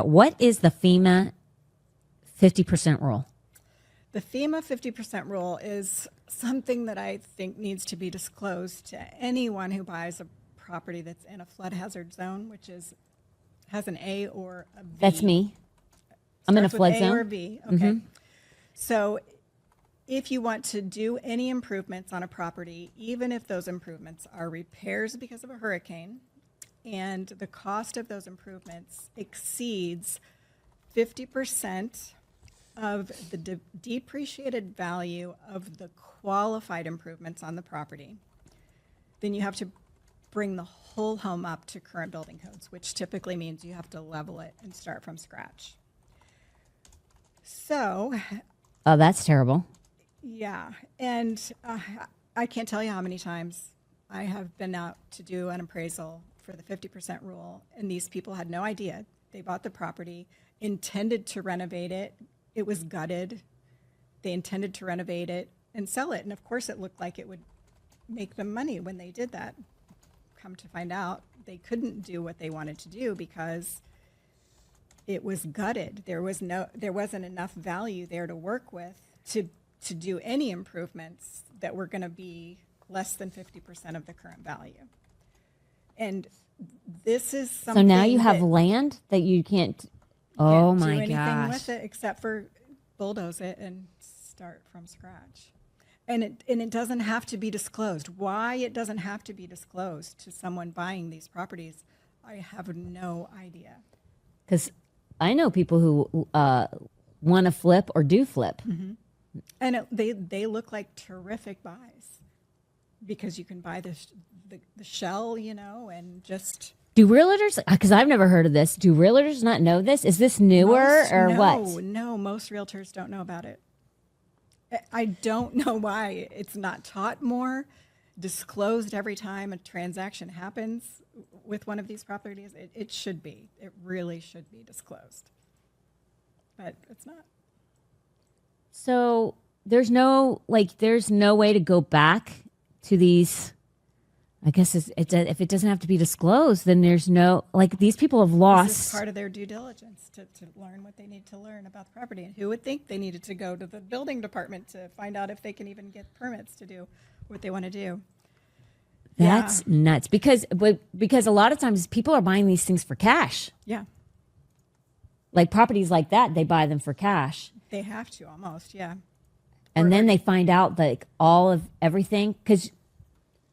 What is the FEMA 50% rule? The FEMA 50% rule is something that I think needs to be disclosed to anyone who buys a property that's in a flood hazard zone, which has an A or a V. That's me. I'm in a flood zone. A or V. Okay. So if you want to do any improvements on a property, even if those improvements are repairs because of a hurricane, and the cost of those improvements exceeds 50% of the depreciated value of the qualified improvements on the property, then you have to bring the whole home up to current building codes, which typically means you have to level it and start from scratch. So, Oh, that's terrible. yeah, and I can't tell you how many times I have been out to do an appraisal for the 50% rule, and these people had no idea. They bought the property, intended to renovate it. It was gutted. They intended to renovate it and sell it, and of course it looked like it would make them money when they did that. Come to find out, they couldn't do what they wanted to do because it was gutted. There wasn't enough value there to work with to do any improvements that were going to be less than 50% of the current value. And this is something. So now you have land that you can't. Oh my do anything gosh! with it except for bulldoze it and start from scratch. And it doesn't have to be disclosed. Why it doesn't have to be disclosed to someone buying these properties, I have no idea. Because I know people who want to flip or do flip. Mm-hmm. And they look like terrific buys because you can buy the shell, and just. Do realtors, because I've never heard of this, do realtors not know this? Is this newer what? No, most realtors don't know about it. I don't know why it's not taught more, disclosed every time a transaction happens with one of these properties. It should be. It really should be disclosed. But it's not. So there's no way to go back to these. I guess if it doesn't have to be disclosed, then there's no, these people have lost. This is part of their due diligence to learn what they need to learn about the property. And who would think they needed to go to the building department to find out if they can even get permits to do what they want to do? That's nuts because a lot of times people are buying these things for cash. Yeah. Like properties like that, they buy them for cash. They have to almost, yeah. And then they find out all of everything because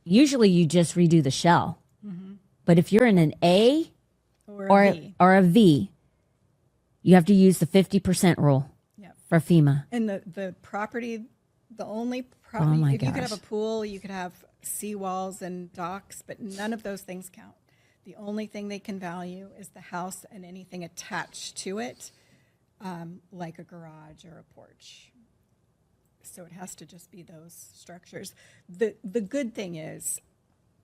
usually you just redo the shell. Mm-hmm. But if you're in an A or a V, you have to use the 50% rule for FEMA. And the property, the only property, you could have a pool, you could have seawalls and docks, but none of those things count. The only thing they can value is the house and anything attached to it, like a garage or a porch. So it has to just be those structures. The good thing is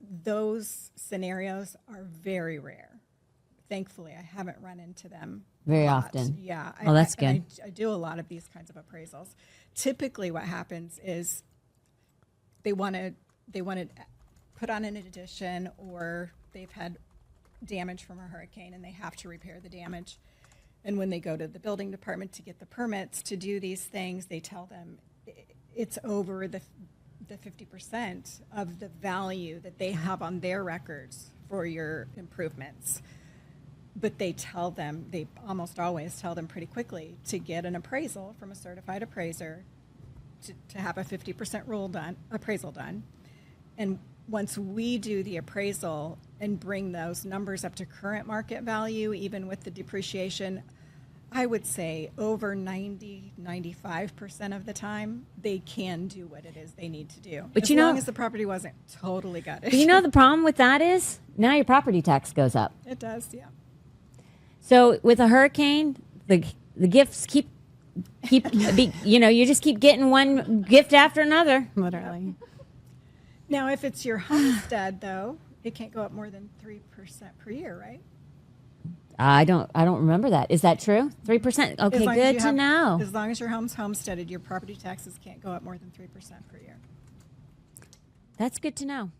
those scenarios are very rare. Thankfully, I haven't run into them very often. Yeah. Oh, that's good. I do a lot of these kinds of appraisals. Typically what happens is they want to put on an addition, or they've had damage from a hurricane and they have to repair the damage. And when they go to the building department to get the permits to do these things, they tell them it's over the 50% of the value that they have on their records for your improvements. But they almost always tell them pretty quickly to get an appraisal from a certified appraiser to have a 50% appraisal done. And once we do the appraisal and bring those numbers up to current market value, even with the depreciation, I would say over 95% of the time, they can do what it is they need to do. But as long as the property wasn't totally gutted. But the problem with that is now your property tax goes up. It does, yeah. So with a hurricane, the gifts keep you just keep getting one gift after another, literally. Now, if it's your homestead, though, it can't go up more than 3% per year, right? I don't remember that. Is that true? 3%? Okay, good to know. As long as your home's homesteaded, your property taxes can't go up more than 3% per year. That's good to know.